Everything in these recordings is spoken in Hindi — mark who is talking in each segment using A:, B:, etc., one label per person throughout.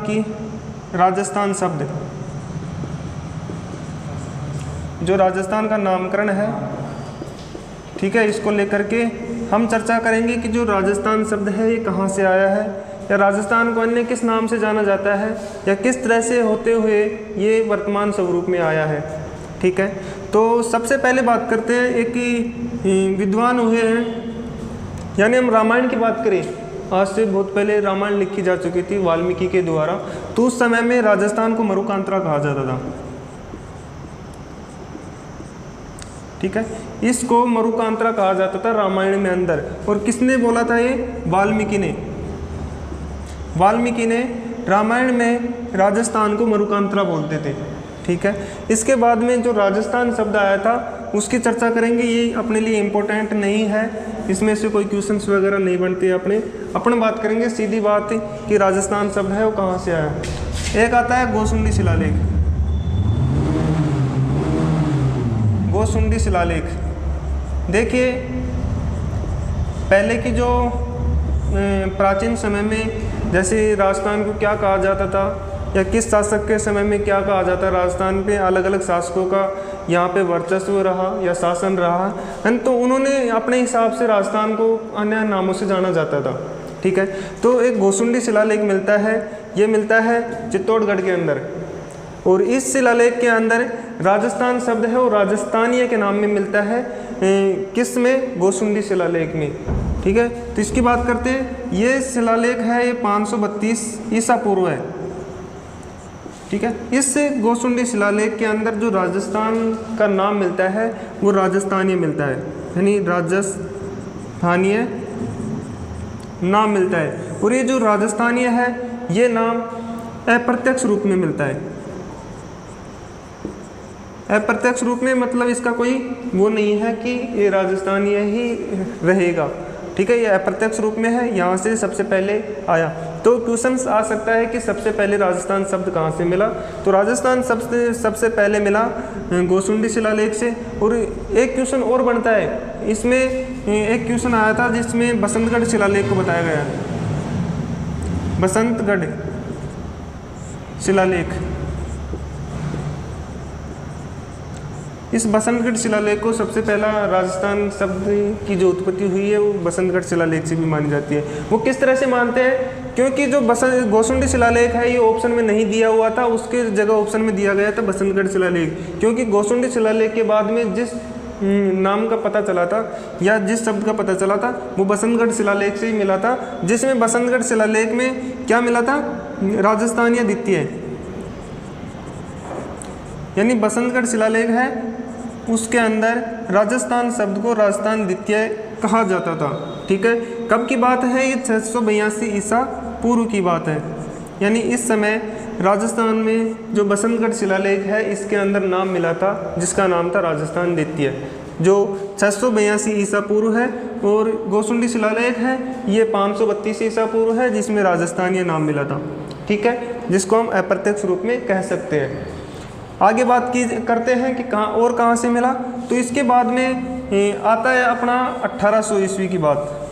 A: की राजस्थान शब्द, जो राजस्थान का नामकरण है, ठीक है, इसको लेकर के हम चर्चा करेंगे कि जो राजस्थान शब्द है ये कहाँ से आया है, या राजस्थान को अन्य किस नाम से जाना जाता है, या किस तरह से होते हुए ये वर्तमान स्वरूप में आया है। ठीक है, तो सबसे पहले बात करते हैं, एक विद्वान हुए हैं, यानी हम रामायण की बात करें, आज से बहुत पहले रामायण लिखी जा चुकी थी वाल्मीकि के द्वारा, तो उस समय में राजस्थान को मरुकांतरा कहा जाता था। ठीक है, इसको मरुकांतरा कहा जाता था रामायण में अंदर। और किसने बोला था ये? वाल्मीकि ने। वाल्मीकि ने रामायण में राजस्थान को मरुकांतरा बोलते थे। ठीक है, इसके बाद में जो राजस्थान शब्द आया था उसकी चर्चा करेंगे। ये अपने लिए इम्पोर्टेंट नहीं है, इसमें से कोई क्वेश्चंस वगैरह नहीं बनते। अपन बात करेंगे सीधी बात कि राजस्थान शब्द है वो कहाँ से आया। एक आता है गोसुंडी शिलालेख। गोसुंडी शिलालेख, देखिए पहले की जो प्राचीन समय में जैसे राजस्थान को क्या कहा जाता था, या किस शासक के समय में क्या कहा जाता है, राजस्थान पे अलग अलग शासकों का यहाँ पे वर्चस्व रहा या शासन रहा, तो उन्होंने अपने हिसाब से राजस्थान को अन्य नामों से जाना जाता था। ठीक है, तो एक गोसुंडी शिलालेख मिलता है, ये मिलता है चित्तौड़गढ़ के अंदर, और इस शिलालेख के अंदर राजस्थान शब्द है और राजस्थानीय के नाम में मिलता है। किस में? गोसुंडी शिलालेख में। ठीक है, तो इसकी बात करते हैं। ये शिलालेख है, ये 532 ईसा पूर्व है। ठीक है, इस गोसुंडी शिलालेख के अंदर जो राजस्थान का नाम मिलता है वो राजस्थानीय मिलता है, यानी राजस्थानीय नाम मिलता है। और ये जो राजस्थानीय है ये नाम अप्रत्यक्ष रूप में मिलता है। अप्रत्यक्ष रूप में मतलब इसका कोई वो नहीं है कि ये राजस्थानीय ही रहेगा। ठीक है, ये अप्रत्यक्ष रूप में है, यहाँ से सबसे पहले आया। तो क्वेश्चन आ सकता है कि सबसे पहले राजस्थान शब्द कहाँ से मिला, तो राजस्थान सबसे पहले मिला गोसुंडी शिलालेख से। और एक क्वेश्चन और बनता है इसमें, एक क्वेश्चन आया था जिसमें बसंतगढ़ शिलालेख को बताया गया। बसंतगढ़ शिलालेख, इस बसंतगढ़ शिलालेख को सबसे पहला राजस्थान शब्द की जो उत्पत्ति हुई है वो बसंतगढ़ शिलालेख से भी मानी जाती है। वो किस तरह से मानते हैं? क्योंकि जो गोसुंडी शिलालेख है ये ऑप्शन में नहीं दिया हुआ था, उसके जगह ऑप्शन में दिया गया था बसंतगढ़ शिलालेख। क्योंकि गोसुंडी शिलालेख के बाद में जिस नाम का पता चला था या जिस शब्द का पता चला था वो बसंतगढ़ शिलालेख से ही मिला था, जिसमें बसंतगढ़ शिलालेख में क्या मिला था? राजस्थानीय द्वितीय, यानी बसंतगढ़ शिलालेख है उसके अंदर राजस्थान शब्द को राजस्थान द्वितीय कहा जाता था। ठीक है, कब की बात है? ये 682 ईसा पूर्व की बात है। यानी इस समय राजस्थान में जो बसंतगढ़ शिलालेख है इसके अंदर नाम मिला था जिसका नाम था राजस्थान द्वितीय, जो 682 ईसा पूर्व है। और गोसुंडी शिलालेख है ये 532 ईसा पूर्व है जिसमें राजस्थानीय नाम मिला था। ठीक है, जिसको हम अप्रत्यक्ष रूप में कह सकते हैं। आगे बात करते हैं कि कहाँ से मिला। तो इसके बाद में आता है अपना 1800 ईस्वी की बात,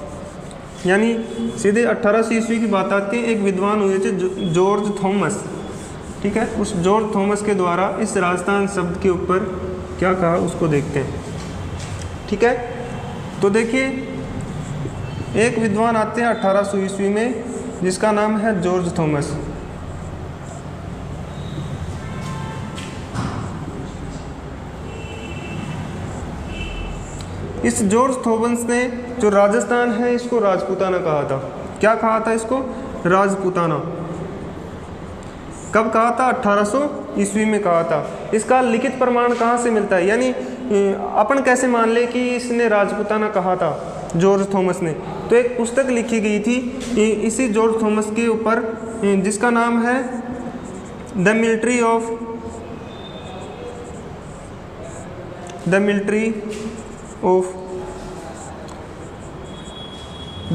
A: यानी सीधे 1800 ईस्वी की बात आती है। एक विद्वान हुए थे जॉर्ज थॉमस। ठीक है, उस जॉर्ज थॉमस के द्वारा इस राजस्थान शब्द के ऊपर क्या कहा उसको देखते हैं। ठीक है, तो देखिए एक विद्वान आते हैं 1800 ईस्वी में जिसका नाम है जॉर्ज थॉमस। इस जॉर्ज थॉमस ने जो राजस्थान है इसको राजपूताना कहा था। क्या कहा था इसको? राजपूताना। कब कहा था? 1800 ईस्वी में कहा था। इसका लिखित प्रमाण कहाँ से मिलता है? यानी अपन कैसे मान ले कि इसने राजपूताना कहा था जॉर्ज थॉमस ने? तो एक पुस्तक लिखी गई थी इसी जॉर्ज थॉमस के ऊपर जिसका नाम है the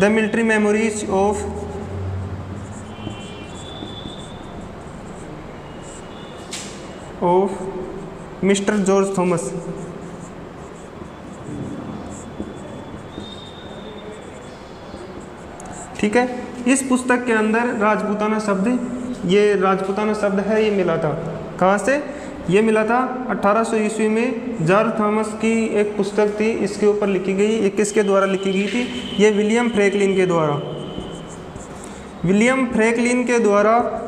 A: military memories of mister George Thomas. ठीक है, इस पुस्तक के अंदर राजपूताना शब्द ये राजपूताना शब्द है ये मिला था। कहाँ से ये मिला था? 1800 ईस्वी में जॉर्ज थॉमस की एक पुस्तक थी, इसके ऊपर लिखी गई। ये किसके द्वारा लिखी गई थी? ये विलियम फ्रैंकलिन के द्वारा। विलियम फ्रैंकलिन के द्वारा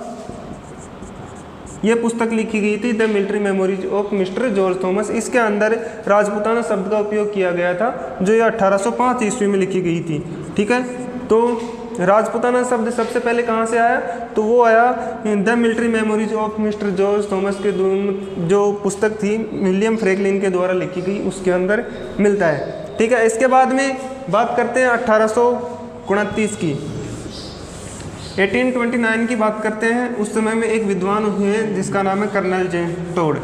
A: ये पुस्तक लिखी गई थी, the military memories of mister George Thomas. इसके अंदर राजपूताना शब्द का उपयोग किया गया था, जो ये 1805 ईस्वी में लिखी गई थी। ठीक है, तो राजपूताना शब्द सबसे पहले कहाँ से आया? तो वो आया the military memories of mister George Thomas के जो पुस्तक थी विलियम फ्रैंकलिन के द्वारा लिखी गई, उसके अंदर मिलता है। ठीक है, इसके बाद में बात करते हैं 1829 की, 1829 की बात करते हैं। उस समय में एक विद्वान हुए जिसका नाम है colonel James Tod.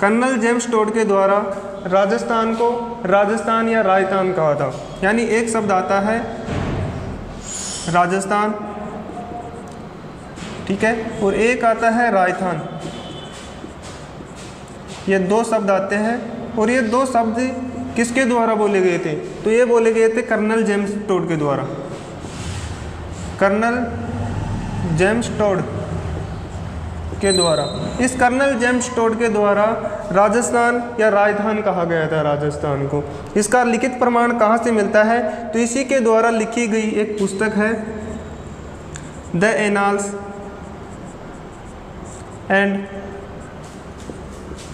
A: Colonel James Tod के द्वारा राजस्थान को राजस्थान या राजस्थान कहा था। यानी एक शब्द आता है राजस्थान, ठीक है, और एक आता है राजस्थान। ये दो शब्द आते हैं और ये दो शब्द किसके द्वारा बोले गए थे? तो ये बोले गए थे कर्नल जेम्स टोड के द्वारा। कर्नल जेम्स टोड के द्वारा, इस कर्नल जेम्स टोड के द्वारा राजस्थान या राजस्थान कहा गया था राजस्थान को। इसका लिखित प्रमाण कहाँ से मिलता है? तो इसी के द्वारा लिखी गई एक पुस्तक है the annals and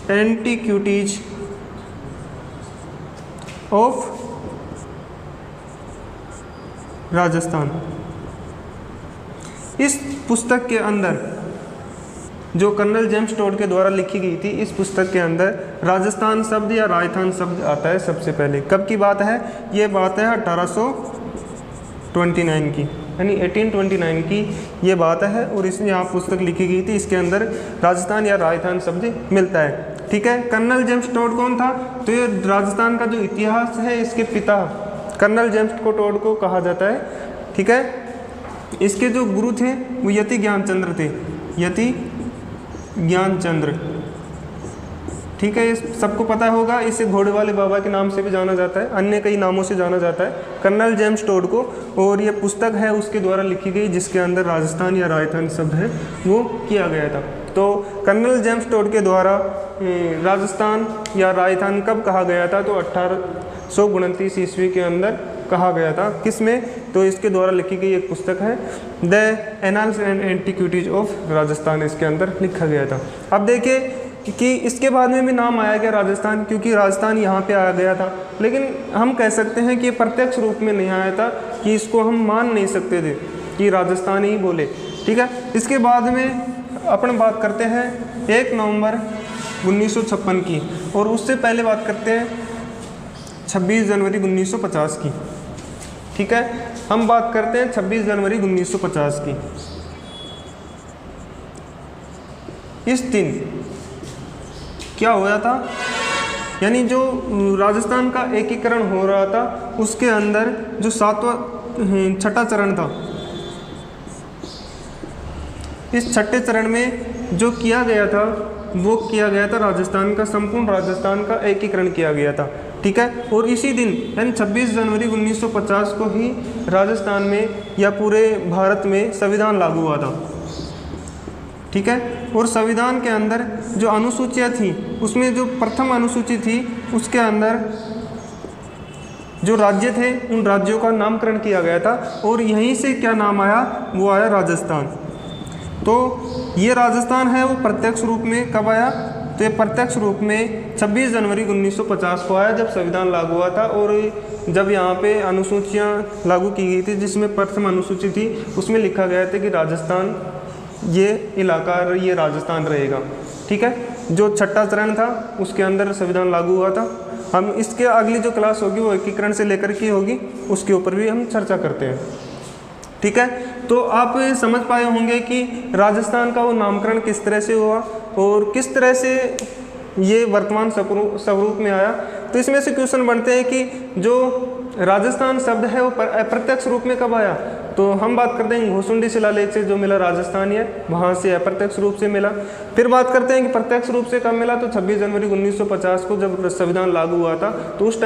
A: antiquities of Rajasthan. इस पुस्तक के अंदर जो कर्नल जेम्स टोड के द्वारा लिखी गई थी, इस पुस्तक के अंदर राजस्थान शब्द या राजस्थान शब्द आता है सबसे पहले। कब की बात है? ये बात है 1829 की, यानी 1829 की ये बात है। और इसमें यहाँ पुस्तक लिखी गई थी, इसके अंदर राजस्थान या राजस्थान शब्द मिलता है। ठीक है, कर्नल जेम्स टोड कौन था? तो ये राजस्थान का जो इतिहास है इसके पिता कर्नल जेम्स टोड को कहा जाता है। ठीक है, इसके जो गुरु थे वो यति ज्ञानचंद्र थे, यति ज्ञानचंद्र। ठीक है, ये सबको पता होगा। इसे घोड़े वाले बाबा के नाम से भी जाना जाता है, अन्य कई नामों से जाना जाता है कर्नल जेम्स टोड को। और ये पुस्तक है उसके द्वारा लिखी गई, जिसके अंदर राजस्थान या राजस्थान शब्द है वो किया गया था। तो कर्नल जेम्स टोड के द्वारा राजस्थान या राजस्थान कब कहा गया था? तो 1829 ईस्वी के अंदर कहा गया था। किस में? तो इसके द्वारा लिखी गई एक पुस्तक है the annals and antiquities of Rajasthan, इसके अंदर लिखा गया था। अब देखिए कि इसके बाद में भी नाम आया गया राजस्थान, क्योंकि राजस्थान यहाँ पे आया गया था। लेकिन हम कह सकते हैं कि ये प्रत्यक्ष रूप में नहीं आया था, कि इसको हम मान नहीं सकते थे कि राजस्थान ही बोले। ठीक है, इसके बाद में अपन बात करते हैं 1 नवंबर 1956 की, और उससे पहले बात करते हैं 26 जनवरी 1950 की। ठीक है, हम बात करते हैं 26 जनवरी 1950 की। इस दिन क्या हुआ था? यानी जो राजस्थान का एकीकरण हो रहा था, उसके अंदर जो छठा चरण था, इस छठे चरण में जो किया गया था वो किया गया था राजस्थान का, संपूर्ण राजस्थान का एकीकरण किया गया था। ठीक है, और इसी दिन यानी 26 जनवरी 1950 को ही राजस्थान में या पूरे भारत में संविधान लागू हुआ था। ठीक है, और संविधान के अंदर जो अनुसूचियाँ थी, उसमें जो प्रथम अनुसूची थी उसके अंदर जो राज्य थे उन राज्यों का नामकरण किया गया था, और यहीं से क्या नाम आया? वो आया राजस्थान। तो ये राजस्थान है वो प्रत्यक्ष रूप में कब आया? तो ये प्रत्यक्ष रूप में 26 जनवरी 1950 को आया, जब संविधान लागू हुआ था। और जब यहाँ पे अनुसूचियाँ लागू की गई थी, जिसमें प्रथम अनुसूची थी उसमें लिखा गया था कि राजस्थान ये इलाका ये राजस्थान रहेगा। ठीक है, जो छठा चरण था उसके अंदर संविधान लागू हुआ था। हम इसके अगली जो क्लास होगी वो एकीकरण से लेकर की होगी, उसके ऊपर भी हम चर्चा करते हैं। ठीक है, तो आप समझ पाए होंगे कि राजस्थान का वो नामकरण किस तरह से हुआ और किस तरह से ये वर्तमान स्वरूप में आया। तो इसमें से क्वेश्चन बनते हैं कि जो राजस्थान शब्द है वो अप्रत्यक्ष रूप में कब आया? तो हम बात करते हैं घोसुंडी शिलालेख से जो मिला राजस्थान है, वहाँ से अप्रत्यक्ष रूप से मिला। फिर बात करते हैं कि प्रत्यक्ष रूप से कब मिला? तो 26 जनवरी 1950 को जब संविधान लागू हुआ था, तो उस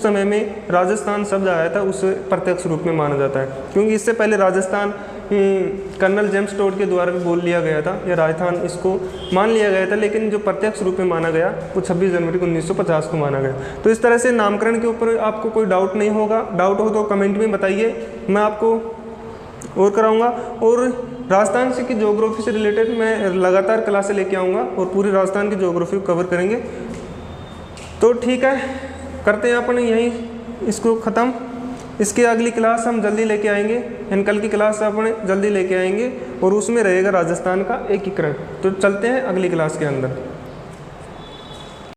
A: समय में राजस्थान शब्द आया था, उसे प्रत्यक्ष रूप में माना जाता है, क्योंकि इससे पहले राजस्थान कर्नल जेम्स टोड के द्वारा भी बोल लिया गया था, या राजस्थान इसको मान लिया गया था, लेकिन जो प्रत्यक्ष रूप में माना गया वो 26 जनवरी 1950 को माना गया। तो इस तरह से नामकरण के ऊपर आपको कोई डाउट नहीं होगा। डाउट हो तो कमेंट में बताइए, मैं आपको और कराऊंगा। और राजस्थान से की ज्योग्राफी से रिलेटेड मैं लगातार क्लासें लेके आऊँगा और पूरी राजस्थान की ज्योग्राफी को कवर करेंगे। तो ठीक है, करते हैं अपन यहीं इसको ख़त्म। इसकी अगली क्लास हम जल्दी लेके आएंगे, यानी कल की क्लास अपने जल्दी लेके आएंगे और उसमें रहेगा राजस्थान का एकीकरण। तो चलते हैं अगली क्लास के अंदर।